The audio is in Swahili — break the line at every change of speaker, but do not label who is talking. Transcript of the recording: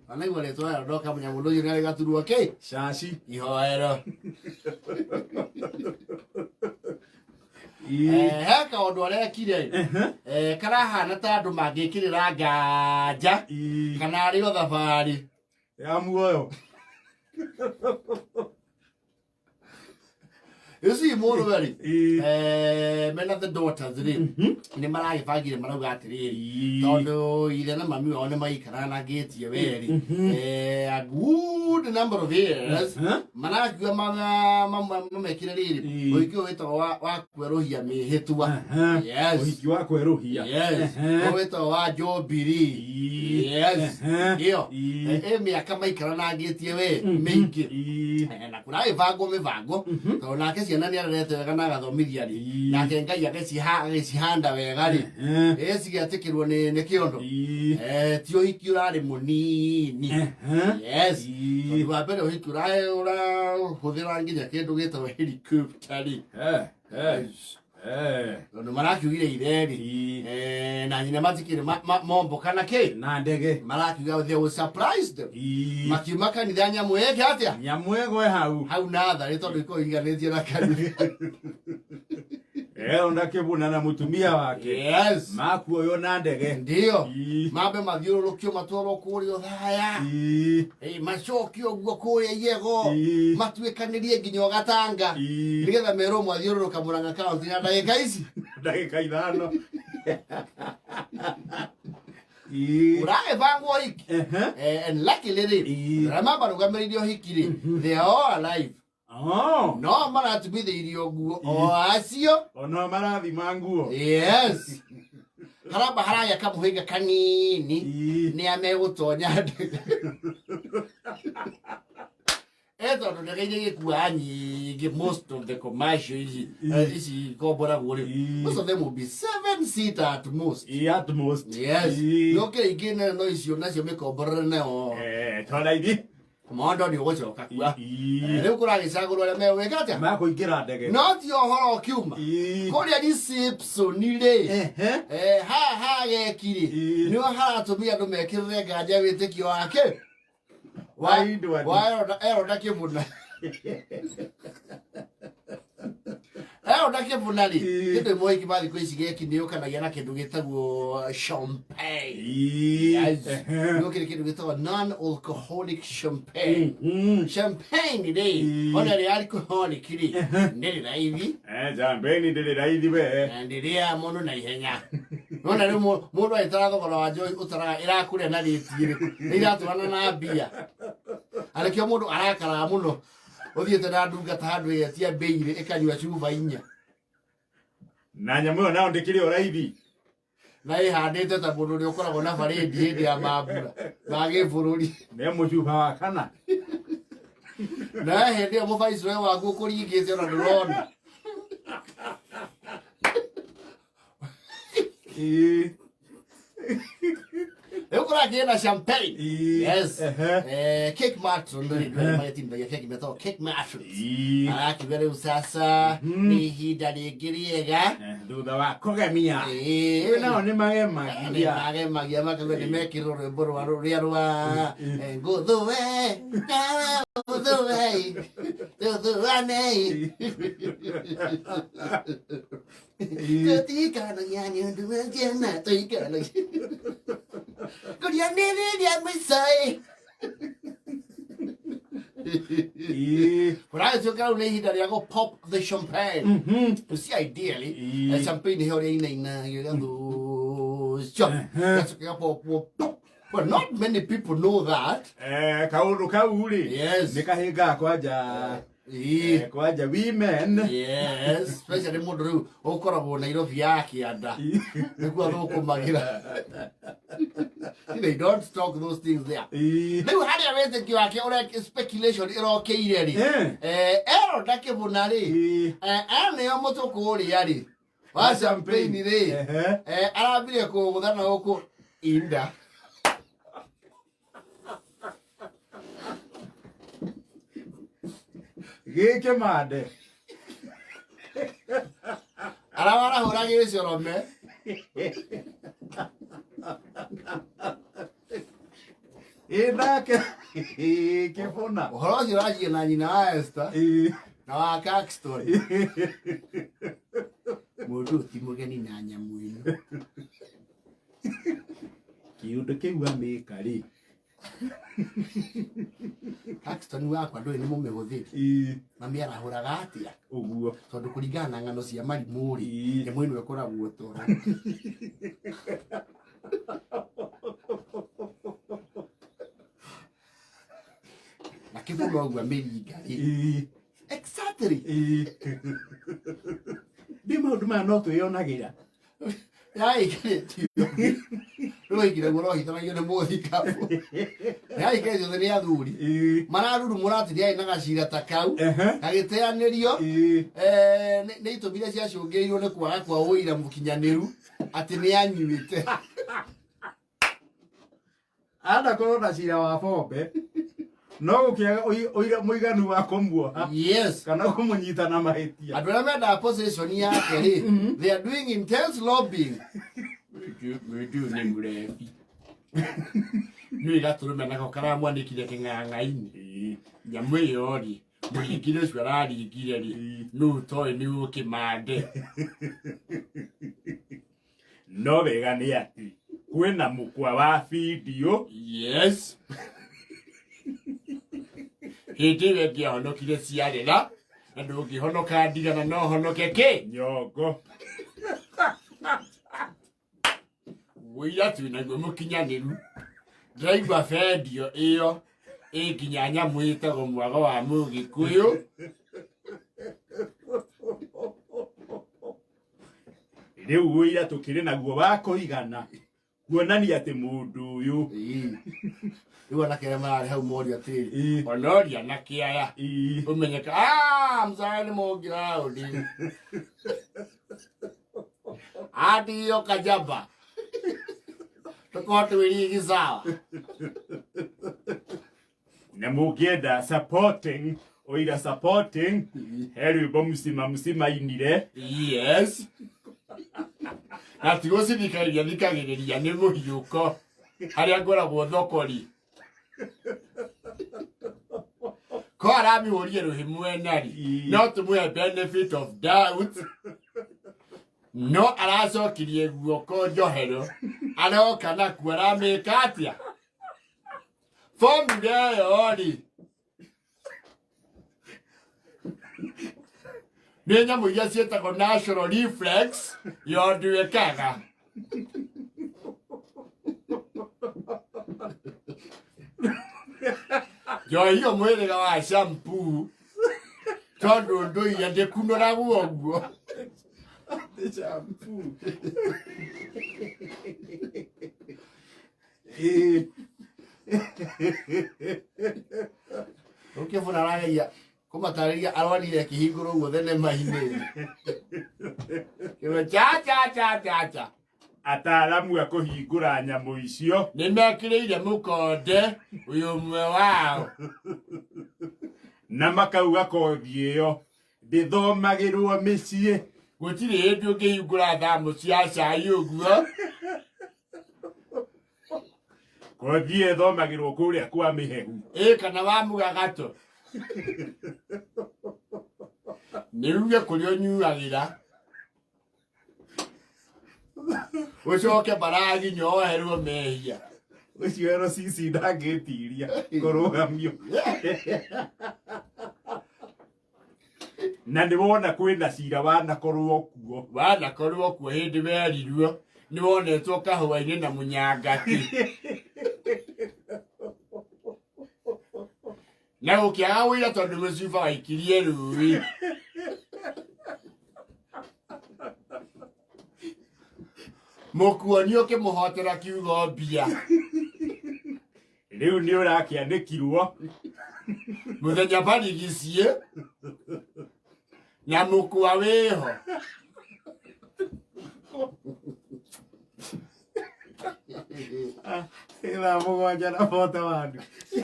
Anaigua rĩtwa rĩao ndoka mũnyamũ ũyũ nĩarĩ gaturwa kĩ
Shashi.
ihoero he kaũndũ arekire karahana ta andũ mangĩkĩrĩra nganja kana arĩ o thabarĩ
ya muoyo.
You see, more very. Men of the daughters, ni maragibagire marauga atiriri tondu ile na mami one maikarana gate ye very a good number of years marakiwa mamekire riri oikio wetwa wa kweruhia mihitua yes
Oikio wa kweruhia
yes wetwa wa jobiri yes ndio miaka maikarana gate ye we mingi na kuna mivango tondu nake ciana ni arerete wega na gathomithia ri nake Ngai agecihanda wega ri cigatikirwo ni kiondo ti ũhiki ũrarĩ mũnini yes wa mbere ũhiki ũrahũthĩra nginya kĩndũ gĩtagwo helicopter ri tondu marakiugire ireri na nyina matikire momboka na kĩ
na ndege
marakiuga they were surprised makiuma kanitha nyamũ ĩngĩ atĩa
nyamũ ĩgwe hau
natharĩ tondũ ĩkorwo na kanitha
onda Kibuna na mutumia wake
yes
makuoyo na ndege
ndio mambe mathiũrũrũkio matwarwo kũrĩa thaya macokio guo kũrĩa yego matuĩkanĩrie nginya gatanga nĩgetha merwo mwathiũrũrũka Mũrang'a kaunti na ndagĩka ici
ndagĩka ithano
ũragĩbangwo hiki and luckily remember rũgamĩrĩire ũhiki rĩ they are all alive no maratumithĩirio nguo o acio
ono marathima nguo
yes haramba haraya kamũhĩnga kanini nĩ amegũtonya tondu ndege-inĩ gĩkuaga nyingĩ most of the commercial ici komboragwo rĩ most of them will be 7 seater at most
at most
yes nokĩrĩ ingĩ nene no icio nacio mĩkomborere nayo
twaraithi
mondo nĩ ũgũcoka kua rĩu kũragĩcagũrwo arĩa megwĩka atĩa
makũingĩra ndege
no ti ũhoro ũkiuma kũrĩa ni Simpson rĩ haha gekiri nĩo haratũmia andũ mekĩrĩre nganja wĩtĩkio wake eronda Kibuna Kibuna rĩ kĩndũ ĩmwe hiki mathikũ ici geki nĩyũkanagia na kĩndũ gĩtagwo champagne nĩo kĩrĩ kĩndũ gĩtagwo non-alcoholic champagne champagne rĩ ona rĩ alcoholic rĩ ndĩrĩ raithi
champagne ndĩrĩ raithi we
ndĩrĩa mũndũ na ihenya nona rĩu mũndũ agĩtara thogora wa njohi ũtaraga ĩrakũrĩa na rĩti rĩ iratwarana na mbia arĩkĩo mũndũ arakaraga mũno ũthiĩte na ndungata handũ ĩgetia mbĩirĩ ĩkanyua cuba 4
na nyamũ ĩyo nao ndĩkĩrĩ o raithi
na ĩhandĩte ta mũndũ ũrĩa ũkoragwo na barĩndi hĩndĩ ya mambura ma gĩbũrũri
nĩ mũcuba wa kana
na hĩndĩ ĩyo mũbaicũre waku ũkũringĩte ona ndũrona rĩu kũrakĩrĩ na champagne yes cake matron ndĩrĩ magĩtindagia keki metagwo cake matron arakiuga rĩu sasa nĩ ihinda rĩngĩ rĩega
thutha wa kũgemia rĩu nao nĩ magemagia
makauga nĩ mekĩrwo rwĩmbo rũrĩa rwa ngũthũwe ngũthũwe tũthũanei tũtikanagia nĩ ũndũ wa ciana tũikanagia Kuria nini ya misai. When I took out later, I go pop the champagne. You see, ideally, champagne here in you know, shop. Well, not many people know that. Yes.
Nikahiga kwaja. Kwaja women.
Yes. Especially mundu ukoragwo Nairobi yake anda. Nikuwa thukumagira. They don't stock those things there. Rĩu harĩa wĩtĩkio wake ũrĩa speculation ĩrokeire rĩ eronda Kibuna rĩ nĩo mũtũkũ ũrĩa rĩ wa champagne rĩ arambire kũgũthana gũkũ inda
gĩkĩ mande
arawarahũra gĩcorome
Nake Kibuna.
Uhoro ũcio ũragia na nyina wa Esther na wa Caxton. Mũndũ ti mũgeni na nyamũ ĩno.
Kiũndũ kĩu amĩka rĩ.
Caxton wakwa ndũĩ nĩ mũmĩhũthĩri. Mami arahũraga atĩa?
Ũguo.
Tondũ kũringana na ng'ano cia marimũ rĩ, nyamũ ĩno ĩkoragwo toro. Na Kibuna ũguo amĩringa rĩ. Exactly.
Ndĩ maũndũ maya no twĩonagĩra.
Yaĩkĩrĩtio. Rũigire mũrohithanagio nĩ mũthikabu. Yaĩkĩrĩtio nĩ athuri. Mararurumũra atĩ ndiarĩ na gacira ta kau. Gagĩteanĩrio. Nĩ itũmi iria ciacũngĩrĩirio nĩ kwaga kwa ũira mũkinyanĩru atĩ nĩ anyuĩte.
Anakorwo na cira wa bombe. No gũkĩaga ũira mũiganu wa kũmuoha.
Yes.
Kana kũmũnyita na mahĩtia.
Andũ arĩa mendaga position yake rĩ, they are doing intense lobbying. Mwĩtu nĩ mũrebi. Nĩ gatũrũme nako karamwandĩkire kĩng'ang'a-inĩ. Nyamũ ĩyo rĩ, mũringire ũcio araringire rĩ, nũũ toĩ nĩ ũkĩmande.
No wega nĩ atĩ kwĩna mũkwa wa video.
Yes. Hĩndĩ ĩyo ĩngĩahonokire ciarĩra, na ndũngĩhonoka ndigana no honoke kĩ?
Nyongo.
Wĩira twĩnaguo mũkinyanĩru. Ndĩraigua bendio ĩyo ĩnginya nyamũ ĩtagwo mwago wa Mũgĩkũyũ.
Rĩu wĩira tũkĩrĩ naguo wa kũigana. Kuonania atĩ mũndũ ũyũ.
Rĩu anake arĩa mararĩ hau moria atĩrĩ, onoria na kĩaya. Ũmenyeka, mzaya nĩ mongira ũndĩ. Adio kajamba. Tũkorwo twĩrigi sawa.
Na mũngĩenda supporting, oira supporting, he rwĩmbo msima inire.
Yes. Na tigũcithikagĩria thikagĩrĩria nĩ mũhiũko harĩa ngoragwo thokori. Ko aramĩhũrie rũhĩ mwenari, no tũmũhe benefit of doubt. No aracokirie guoko njohero, aroka nakuo aramĩka atĩa? Formula ĩyo rĩ, nĩ nyamũ iria ciĩtagwo natural reflex yo ndwĩkaga. Njohi ĩyo mwĩrĩga wa shampoo tondũ ndũire ndĩkunũragwo ũguo.
Shampoo.
Kibuna arageria kũmatarĩria arwanire kĩhingũro guo thenema-inĩ. Cha.
Ataaramu a kũhingũra nyamũ icio
nĩ mekĩrĩire mũkonde ũyũ ũmwe wao.
Na makauga kothi ĩyo ndĩthomagĩrwo mĩciĩ.
Gũtirĩ hĩndĩ ũngĩhingũra thamũ cia cai ũguo.
Kothi ĩyo ĩthomagĩrwo kũrĩa kwa mĩhehu.
Kana wa mũgagato. Nĩ uge kũrĩa ũnyuagĩra. Ũcoke baragi nyoherwo mehia.
Ũcio RCC ndangĩtiria kũrũgamio. Na nĩ wona kwĩna cira wanakorwo kuo.
Wanakorwo kuo hĩndĩ werirwo. Nĩ wonetwo kahũa-inĩ na mũnyangati. Na gũkĩaga wĩira tondũ mũcuba waikirie rũĩ. Mũkuoni ũkĩmũhotera kiugo mbia.
Rĩu nĩ ũrakĩanĩkirwo.
Mũthenya barigicie. Na mũkwa wĩho.
Ĩthaa mũgwanja na bota wandu.